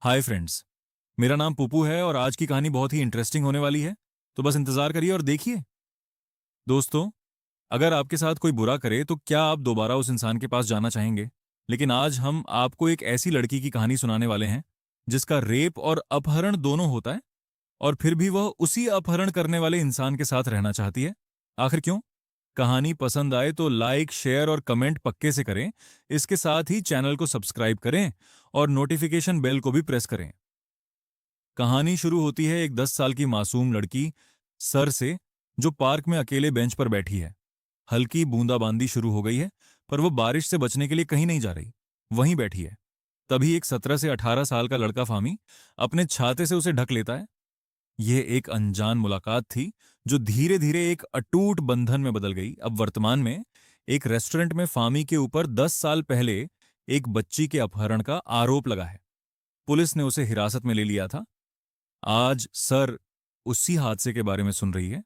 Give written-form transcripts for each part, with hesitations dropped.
Hi friends. मेरा नाम पुपू है और आज की कहानी बहुत ही इंटरेस्टिंग होने वाली है। तो बस इंतजार करिए और देखिए। दोस्तों, अगर आपके साथ कोई बुरा करे तो क्या आप दोबारा उस इंसान के पास जाना चाहेंगे? लेकिन आज हम आपको एक ऐसी लड़की की कहानी सुनाने वाले हैं जिसका रेप और अपहरण दोनों होता है, और फिर भी वह उसी अपहरण करने वाले इंसान के साथ रहना चाहती है। आखिर क्यों? कहानी पसंद आए तो लाइक, शेयर और कमेंट पक्के से करें। इसके साथ ही चैनल को सब्सक्राइब करें और नोटिफिकेशन बेल को भी प्रेस करें। कहानी शुरू होती है एक 10 साल की मासूम लड़की सर से, जो पार्क में अकेले बेंच पर बैठी है। हल्की बूंदाबांदी शुरू हो गई है, पर वो बारिश से बचने के लिए कहीं नहीं जा रही, वहीं बैठी है। तभी एक 17 से 18 साल का लड़का फामी अपने छाते से उसे ढक लेता है। यह एक अनजान मुलाकात थी जो धीरे धीरे एक अटूट बंधन में बदल गई। अब वर्तमान में एक रेस्टोरेंट में फामी के ऊपर 10 साल पहले एक बच्ची के अपहरण का आरोप लगा है। पुलिस ने उसे हिरासत में ले लिया था। आज सर उसी हादसे के बारे में सुन रही है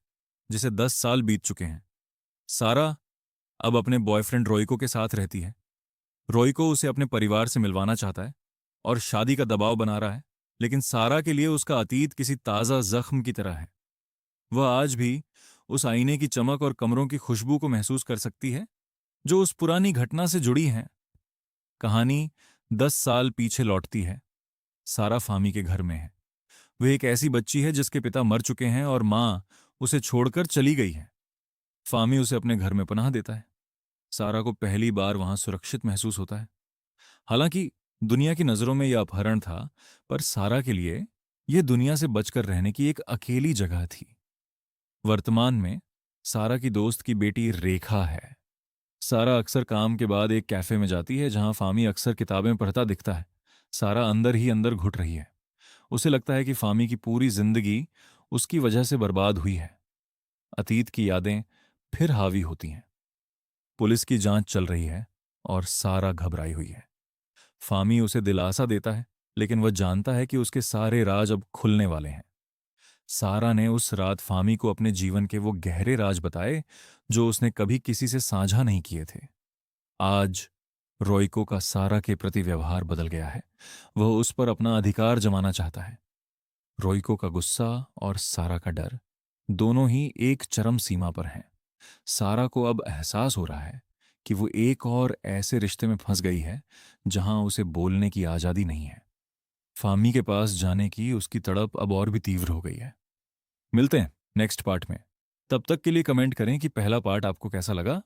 जिसे 10 साल बीत चुके हैं। सारा अब अपने बॉयफ्रेंड रोइको के साथ रहती है। रोइको उसे अपने परिवार से मिलवाना चाहता है और शादी का दबाव बना रहा है, लेकिन सारा के लिए उसका अतीत किसी ताज़ा जख्म की तरह है। वह आज भी उस आईने की चमक और कमरों की खुशबू को महसूस कर सकती है जो उस पुरानी घटना से जुड़ी हैं। कहानी 10 साल पीछे लौटती है। सारा फामी के घर में है। वह एक ऐसी बच्ची है जिसके पिता मर चुके हैं और मां उसे छोड़कर चली गई है। फामी उसे अपने घर में पनाह देता है। सारा को पहली बार वहां सुरक्षित महसूस होता है। हालांकि दुनिया की नजरों में यह अपहरण था, पर सारा के लिए यह दुनिया से बचकर रहने की एक अकेली जगह थी। वर्तमान में सारा की दोस्त की बेटी रेखा है। सारा अक्सर काम के बाद एक कैफे में जाती है जहां फामी अक्सर किताबें पढ़ता दिखता है। सारा अंदर ही अंदर घुट रही है। उसे लगता है कि फामी की पूरी जिंदगी उसकी वजह से बर्बाद हुई है। अतीत की यादें फिर हावी होती हैं। पुलिस की जांच चल रही है और सारा घबराई हुई है। फामी उसे दिलासा देता है, लेकिन वह जानता है कि उसके सारे राज अब खुलने वाले हैं। सारा ने उस रात फामी को अपने जीवन के वो गहरे राज बताए जो उसने कभी किसी से साझा नहीं किए थे। आज रोइको का सारा के प्रति व्यवहार बदल गया है। वह उस पर अपना अधिकार जमाना चाहता है। रोइको का गुस्सा और सारा का डर दोनों ही एक चरम सीमा पर हैं। सारा को अब एहसास हो रहा है कि वो एक और ऐसे रिश्ते में फंस गई है जहां उसे बोलने की आजादी नहीं है। फामी के पास जाने की उसकी तड़प अब और भी तीव्र हो गई है। मिलते हैं नेक्स्ट पार्ट में। तब तक के लिए कमेंट करें कि पहला पार्ट आपको कैसा लगा।